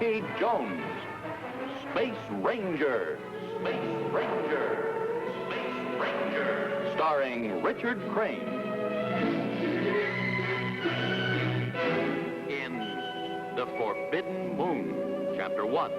Rocky Jones. Space Ranger. Space Ranger. Space Ranger. Starring Richard Crane. In The Forbidden Moon, Chapter 1.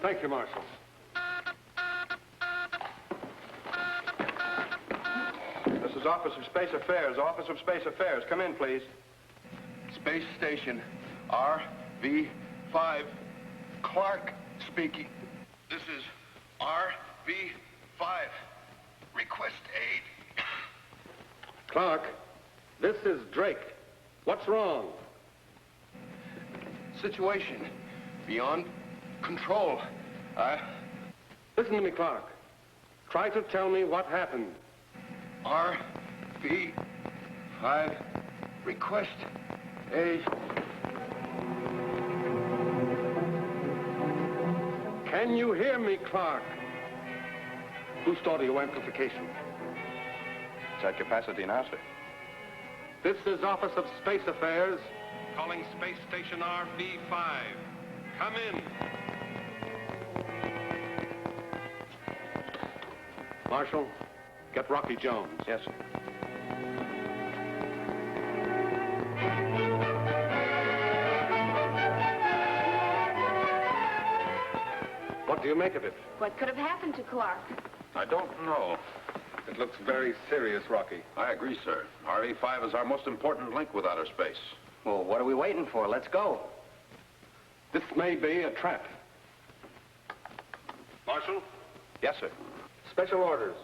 Thank you, Marshal. This is Office of Space Affairs. Office of Space Affairs. Come in, please. Space Station RV-5. Clark speaking. This is RV-5. Request aid. Clark, this is Drake. What's wrong? Situation beyond control. Listen to me, Clark. Try to tell me what happened. RV-5. Request aid. Can you hear me, Clark? Boost audio amplification. It's at capacity now, sir. This is Office of Space Affairs, calling Space Station RV-5. Come in. Marshal, get Rocky Jones. Yes, sir. What do you make of it? What could have happened to Clark? I don't know. It looks very serious, Rocky. I agree, sir. RV-5 is our most important link with outer space. Well, what are we waiting for? Let's go. This may be a trap. Marshal? Yes, sir. Special orders.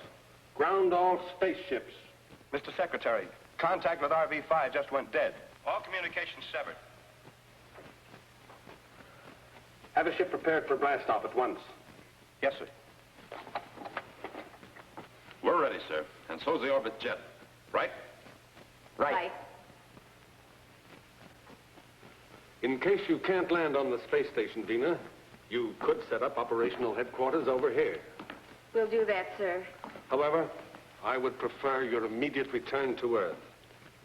Ground all spaceships. Mr. Secretary, contact with RV-5 just went dead. All communications severed. Have a ship prepared for blast-off at once. Yes, sir. We're ready, sir. And so's the orbit jet. Right? Right. In case you can't land on the space station, Dina, you could set up operational headquarters over here. We'll do that, sir. However, I would prefer your immediate return to Earth.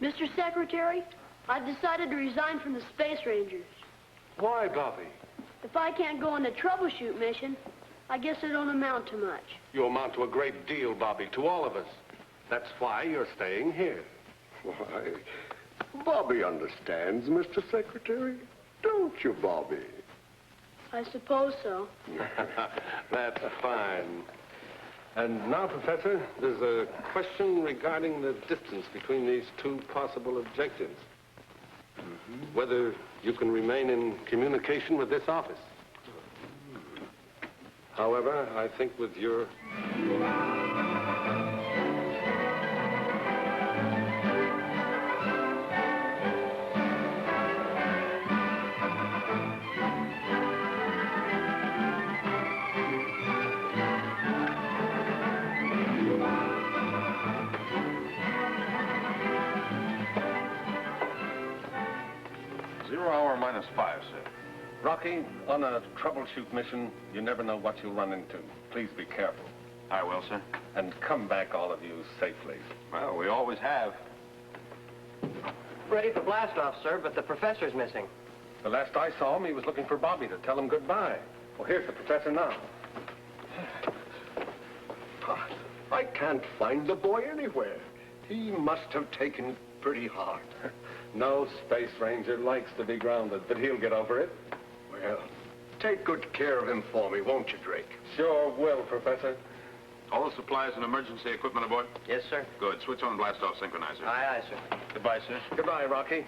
Mr. Secretary, I've decided to resign from the Space Rangers. Why, Bobby? If I can't go on a troubleshoot mission, I guess it don't amount to much. You amount to a great deal, Bobby, to all of us. That's why you're staying here. Why, Bobby understands, Mr. Secretary. Don't you, Bobby? I suppose so. That's fine. And now, Professor, there's a question regarding the distance between these two possible objectives. Whether you can remain in communication with this office. However, I think with your... -5, sir. Rocky, on a troubleshoot mission, you never know what you'll run into. Please be careful. I will, sir. And come back, all of you, safely. Well, we always have. Ready for blast-off, sir, but the professor's missing. The last I saw him, he was looking for Bobby to tell him goodbye. Well, here's the professor now. I can't find the boy anywhere. He must have taken it pretty hard. No space ranger likes to be grounded, but he'll get over it. Well, take good care of him for me, won't you, Drake? Sure will, Professor. All the supplies and emergency equipment aboard? Yes, sir. Good. Switch on blast-off synchronizer. Aye, aye, sir. Goodbye, sir. Goodbye, Rocky.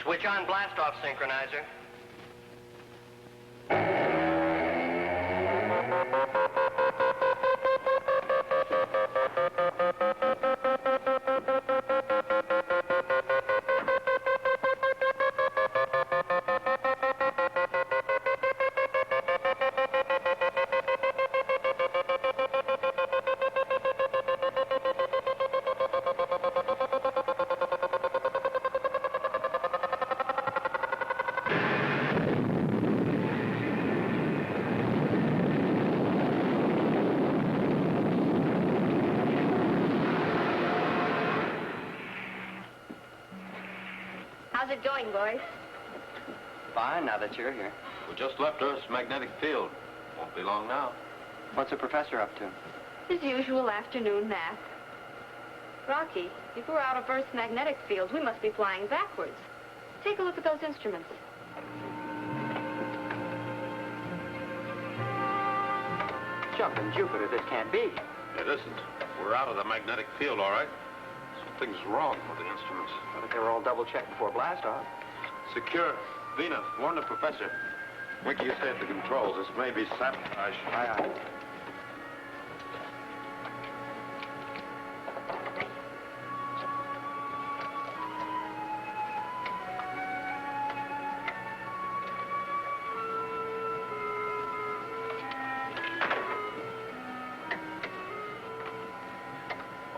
Switch on blast-off synchronizer. How's it going, boys? Fine, now that you're here. We just left Earth's magnetic field. Won't be long now. What's the professor up to? His usual afternoon nap. Rocky, if we're out of Earth's magnetic field, we must be flying backwards. Take a look at those instruments. Jumping Jupiter, this can't be. It isn't. We're out of the magnetic field, all right. Something's wrong with the instruments. I think they were all double-checked before blast-off. Secure. Vina, warn the professor. Winky, you stay at the controls. This may be sabotage. Aye, aye.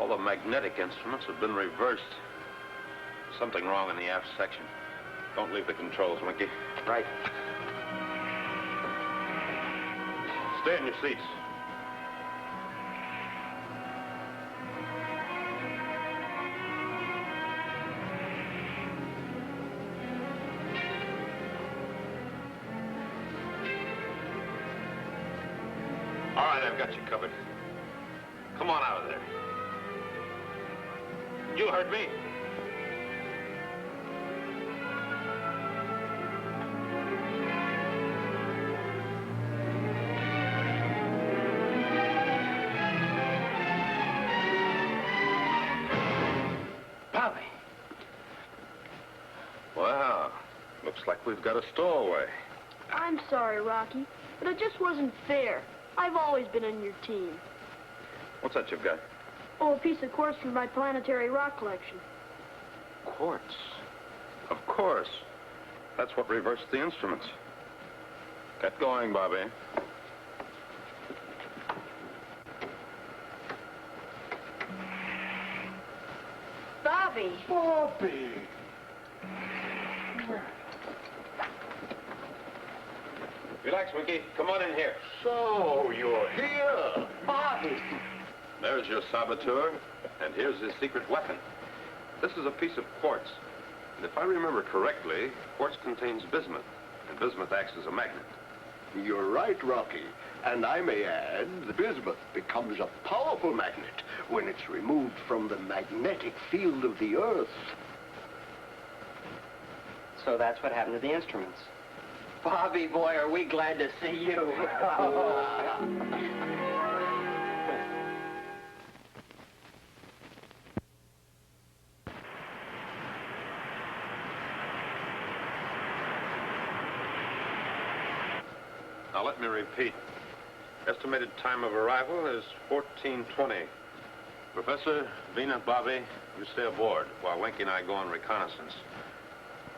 All the magnetic instruments have been reversed. Something wrong in the aft section. Don't leave the controls, Winky. Right. Stay in your seats. All right, I've got you covered. Come on out of there. You heard me. Bobby. Well, looks like we've got a stowaway. I'm sorry, Rocky, but it just wasn't fair. I've always been on your team. What's that you've got? Oh, a piece of quartz from my planetary rock collection. Quartz. Of course. That's what reversed the instruments. Get going, Bobby. Bobby. Bobby! Relax, Winky. Come on in here. So, you're here. Bobby! There's your saboteur, and here's his secret weapon. This is a piece of quartz. And if I remember correctly, quartz contains bismuth, and bismuth acts as a magnet. You're right, Rocky. And I may add, the bismuth becomes a powerful magnet when it's removed from the magnetic field of the Earth. So that's what happened to the instruments. Bobby, boy, are we glad to see you. Now, let me repeat. Estimated time of arrival is 14:20. Professor, Vina, Bobby, you stay aboard while Winky and I go on reconnaissance.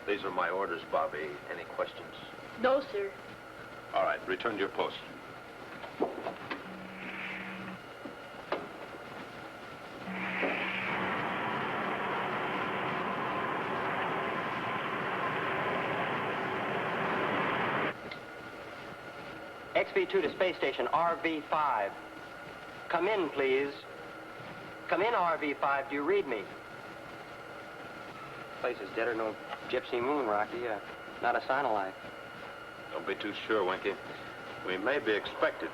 These are my orders, Bobby. Any questions? No, sir. All right, return to your post. XV2 to space station RV5. Come in, please. Come in, RV5. Do you read me? Place is dead or no gypsy moon, Rocky. Not a sign of life. Don't be too sure, Winky. We may be expected.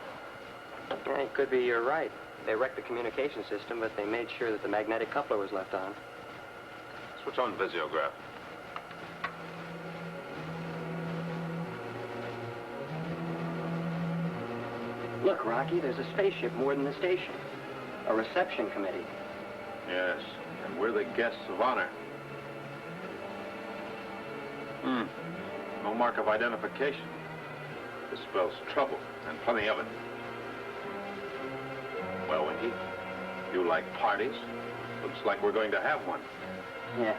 Yeah, it could be you're right. They wrecked the communication system, but they made sure that the magnetic coupler was left on. Switch on visiograph. Look, Rocky, there's a spaceship moored in the station. A reception committee. Yes, and we're the guests of honor. No mark of identification. This spells trouble, and plenty of it. Well, Winky, you like parties? Looks like we're going to have one. Yeah.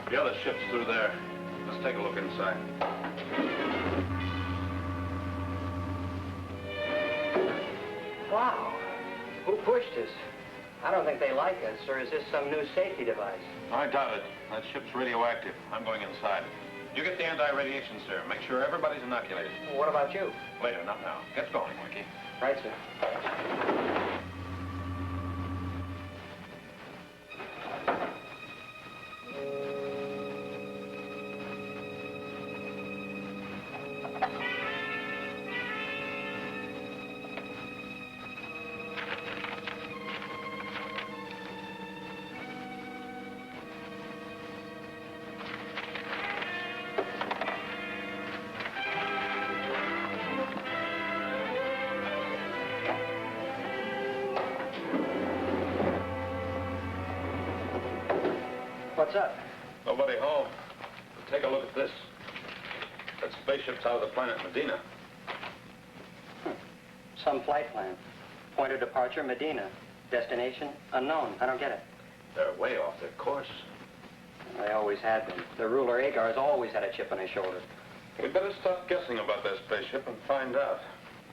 The other ship's through there. Let's take a look inside. Wow. Who pushed us? I don't think they like us, or is this some new safety device? I doubt it. That ship's radioactive. I'm going inside. You get the anti-radiation serum. Make sure everybody's inoculated. Well, what about you? Later, not now. Get going, Winky. Right, sir. What's up? Nobody home. Take a look at this. That spaceship's out of the planet Medina. Some flight plan. Point of departure, Medina. Destination, unknown. I don't get it. They're way off their course. They always have been. The ruler Agar's always had a chip on his shoulder. We'd better stop guessing about that spaceship and find out.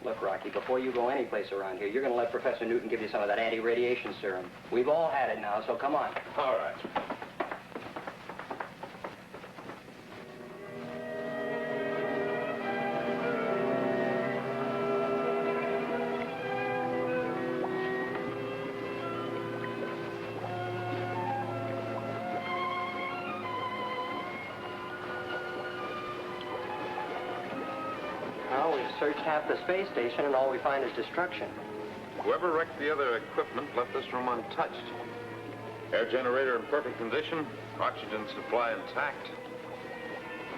Look, Rocky, before you go anyplace around here, you're going to let Professor Newton give you some of that anti-radiation serum. We've all had it now, so come on. All right. Well, we've searched half the space station, and all we find is destruction. Whoever wrecked the other equipment left this room untouched. Air generator in perfect condition, oxygen supply intact.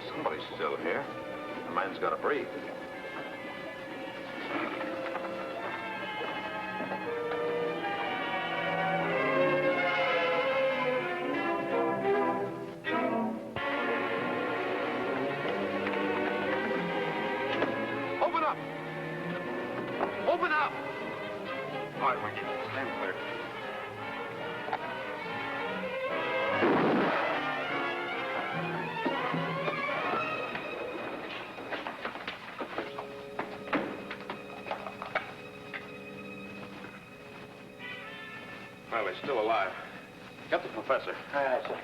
Somebody's still here. The man's got to breathe. Open up! Open up! All right, Winky, stand clear. Well, he's still alive. Get the professor. All right, sir.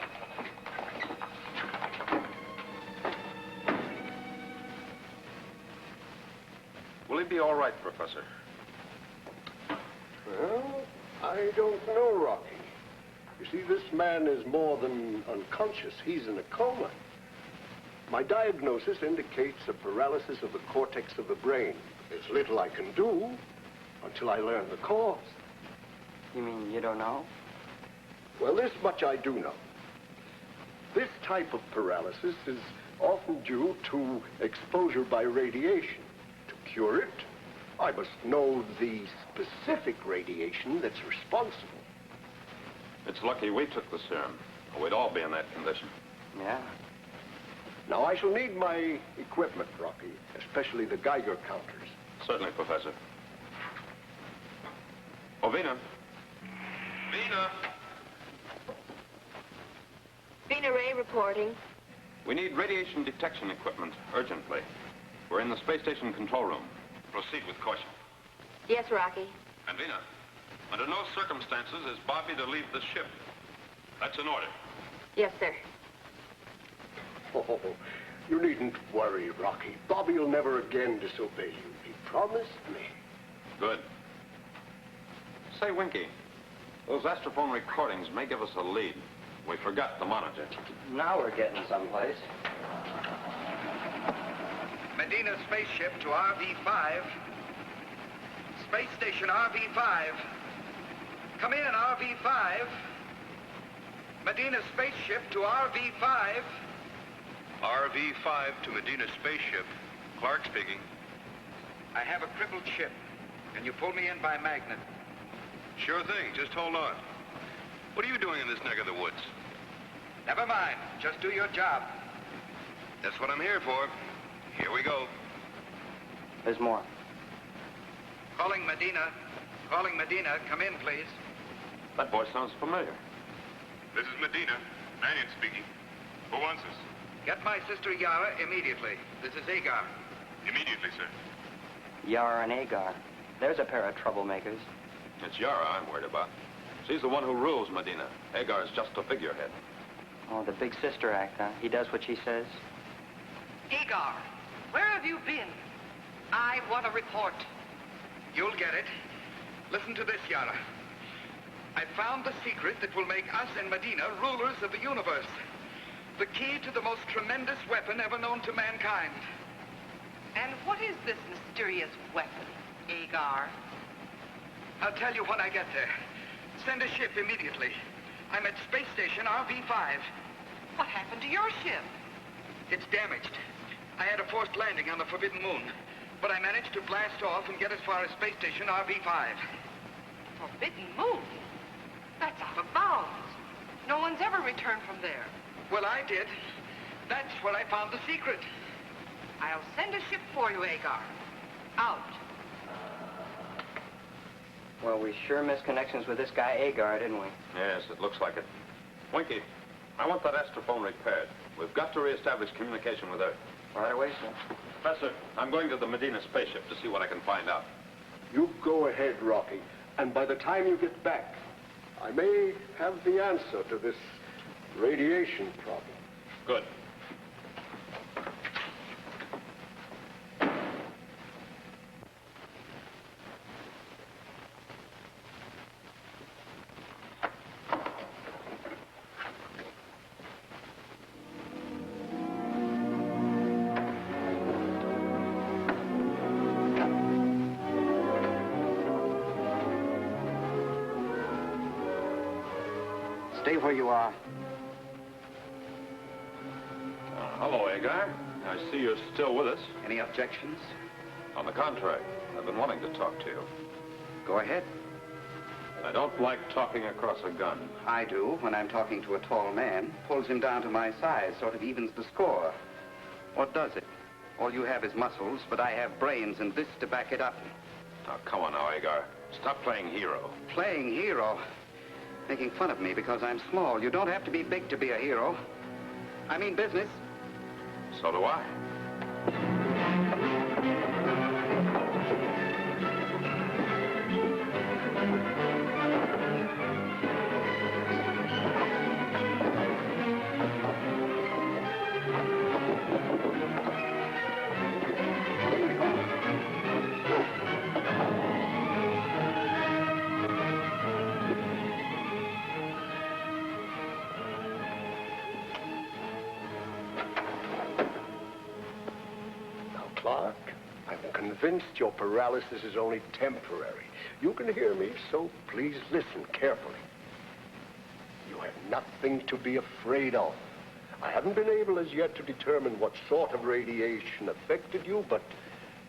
Will he be all right, Professor? Well, I don't know, Rocky. You see, this man is more than unconscious. He's in a coma. My diagnosis indicates a paralysis of the cortex of the brain. There's little I can do until I learn the cause. You mean you don't know? Well, this much I do know. This type of paralysis is often due to exposure by radiation. To cure it, I must know the specific radiation that's responsible. It's lucky we took the serum, or we'd all be in that condition. Yeah. Now, I shall need my equipment, Rocky, especially the Geiger counters. Certainly, Professor. Oh, Vina. Vina! Vina Ray reporting. We need radiation detection equipment urgently. We're in the space station control room. Proceed with caution. Yes, Rocky. And Vina, under no circumstances is Bobby to leave the ship. That's an order. Yes, sir. Oh, You needn't worry, Rocky. Bobby will never again disobey you. He promised me. Good. Say, Winky, those astrophone recordings may give us a lead. We forgot the monitor. Now we're getting someplace. Medina spaceship to RV-5. Space station RV-5. Come in, RV-5. Medina spaceship to RV-5. RV-5 to Medina spaceship. Clark speaking. I have a crippled ship. Can you pull me in by magnet? Sure thing. Just hold on. What are you doing in this neck of the woods? Never mind. Just do your job. That's what I'm here for. Here we go. There's more. Calling Medina. Calling Medina. Come in, please. That voice sounds familiar. This is Medina. Mannion speaking. Who wants us? Get my sister Yara immediately. This is Agar. Immediately, sir. Yara and Agar. There's a pair of troublemakers. It's Yara I'm worried about. She's the one who rules Medina. Agar's just a figurehead. Oh, the big sister act, huh? He does what she says. Agar, where have you been? I want a report. You'll get it. Listen to this, Yara. I found the secret that will make us and Medina rulers of the universe. The key to the most tremendous weapon ever known to mankind. And what is this mysterious weapon, Agar? I'll tell you when I get there. Send a ship immediately. I'm at space station RV-5. What happened to your ship? It's damaged. I had a forced landing on the Forbidden Moon, but I managed to blast off and get as far as space station RV-5. Forbidden Moon? That's out of bounds. No one's ever returned from there. Well, I did. That's where I found the secret. I'll send a ship for you, Agar. Out. Well, we sure missed connections with this guy Agar, didn't we? Yes, it looks like it. Winky, I want that astrophone repaired. We've got to reestablish communication with Earth. Right away, sir. Professor, I'm going to the Medina spaceship to see what I can find out. You go ahead, Rocky. And by the time you get back, I may have the answer to this radiation problem. Good. Stay where you are. Hello, Agar. I see you're still with us. Any objections? On the contrary, I've been wanting to talk to you. Go ahead. I don't like talking across a gun. I do when I'm talking to a tall man. Pulls him down to my size, sort of evens the score. What does it? All you have is muscles, but I have brains and this to back it up. Now, come on now, Agar. Stop playing hero. Playing hero? Making fun of me because I'm small. You don't have to be big to be a hero. I mean business. So do I. Clark, I'm convinced your paralysis is only temporary. You can hear me, so please listen carefully. You have nothing to be afraid of. I haven't been able as yet to determine what sort of radiation affected you, but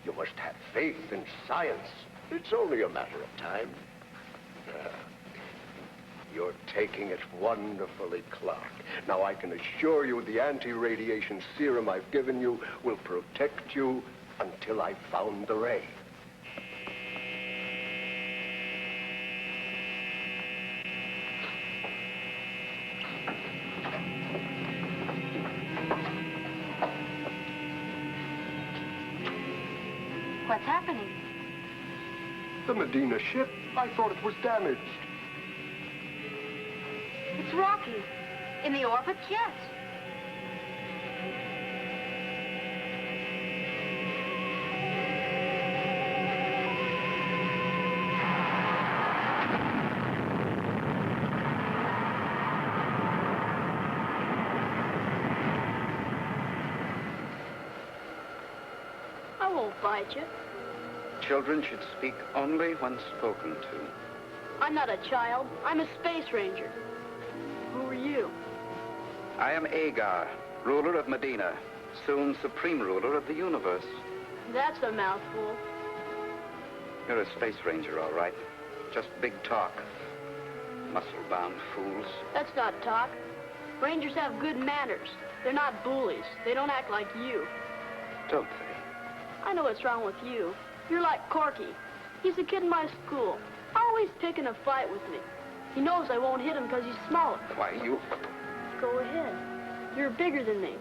you must have faith in science. It's only a matter of time. You're taking it wonderfully, Clark. Now, I can assure you the anti-radiation serum I've given you will protect you until I've found the ray. What's happening? The Medina ship. I thought it was damaged. It's Rocky. In the orbit jet. I won't fight you. Children should speak only when spoken to. I'm not a child. I'm a space ranger. Who are you? I am Agar, ruler of Medina, soon supreme ruler of the universe. That's a mouthful. You're a space ranger, all right. Just big talk. Muscle-bound fools. That's not talk. Rangers have good manners. They're not bullies. They don't act like you. Don't they? I know what's wrong with you. You're like Corky. He's a kid in my school. Always picking a fight with me. He knows I won't hit him because he's smaller. Why, you... Go ahead. You're bigger than me.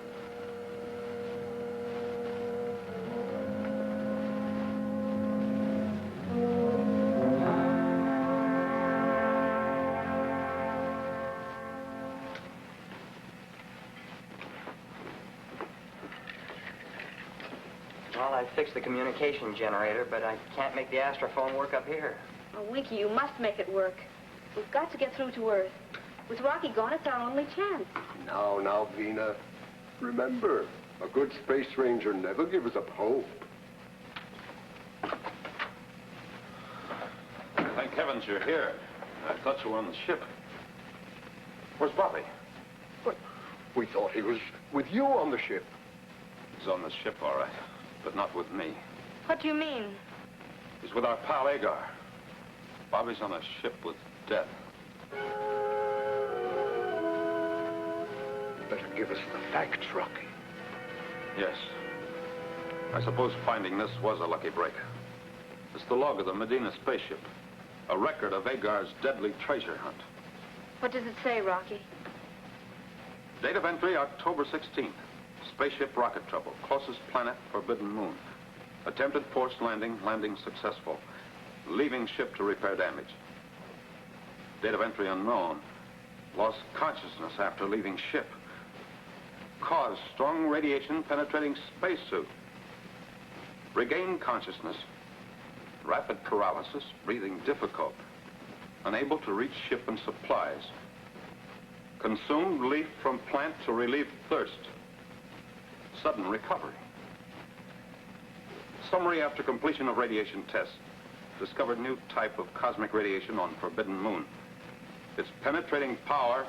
Well, I fixed the communication generator, but I can't make the astrophone work up here. Oh, Winky, you must make it work. We've got to get through to Earth. With Rocky gone, it's our only chance. Now, Vina. Remember, a good space ranger never gives up hope. Thank heavens you're here. I thought you were on the ship. Where's Bobby? But we thought he was with you on the ship. He's on the ship, all right, but not with me. What do you mean? He's with our pal Agar. Bobby's on a ship with death. Better give us the facts, Rocky. Yes. I suppose finding this was a lucky break. It's the log of the Medina spaceship. A record of Agar's deadly treasure hunt. What does it say, Rocky? Date of entry, October 16th. Spaceship rocket trouble. Closest planet, Forbidden Moon. Attempted forced landing, landing successful. Leaving ship to repair damage. Date of entry unknown. Lost consciousness after leaving ship. Cause, strong radiation penetrating spacesuit. Regained consciousness. Rapid paralysis, breathing difficult. Unable to reach ship and supplies. Consumed leaf from plant to relieve thirst. Sudden recovery. Summary after completion of radiation tests. Discovered new type of cosmic radiation on Forbidden Moon. Its penetrating power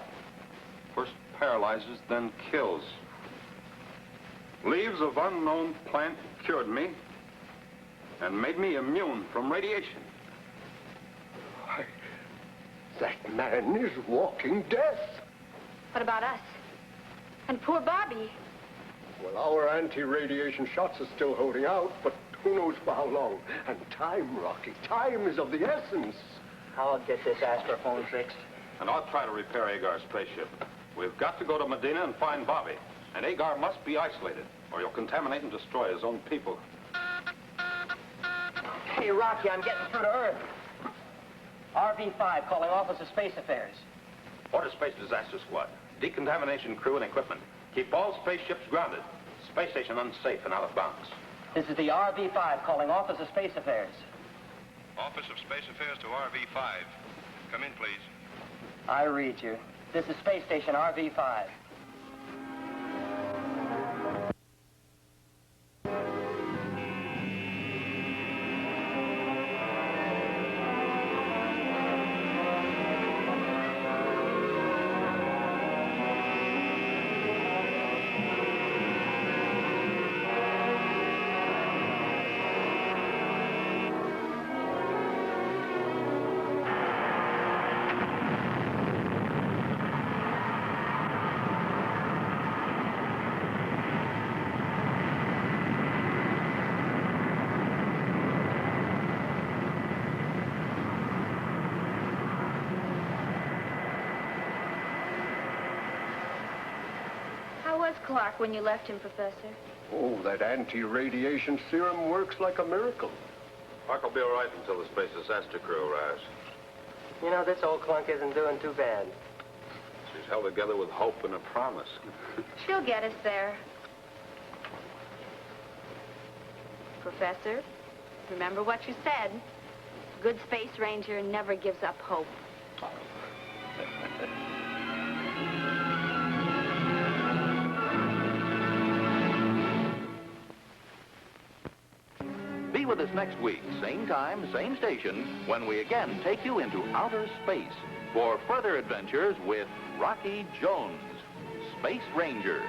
first paralyzes, then kills. Leaves of unknown plant cured me and made me immune from radiation. Why, that man is walking death. What about us? And poor Bobby. Well, our anti-radiation shots are still holding out, but who knows for how long. And time, Rocky, time is of the essence. I'll get this astrophone fixed. And I'll try to repair Agar's spaceship. We've got to go to Medina and find Bobby. And Agar must be isolated, or he'll contaminate and destroy his own people. Hey, Rocky, I'm getting through to Earth. RV-5 calling Office of Space Affairs. Order Space Disaster Squad. Decontamination crew and equipment. Keep all spaceships grounded. Space station unsafe and out of bounds. This is the RV-5 calling Office of Space Affairs. Office of Space Affairs to RV-5. Come in, please. I read you. This is Space Station RV-5. Clark when you left him, Professor? Oh, that anti-radiation serum works like a miracle. Clark will be all right until the space disaster crew arrives. You know, this old clunk isn't doing too bad. She's held together with hope and a promise. She'll get us there. Professor, remember what you said. A good space ranger never gives up hope. with us next week, same time, same station, when we again take you into outer space for further adventures with Rocky Jones, Space Ranger.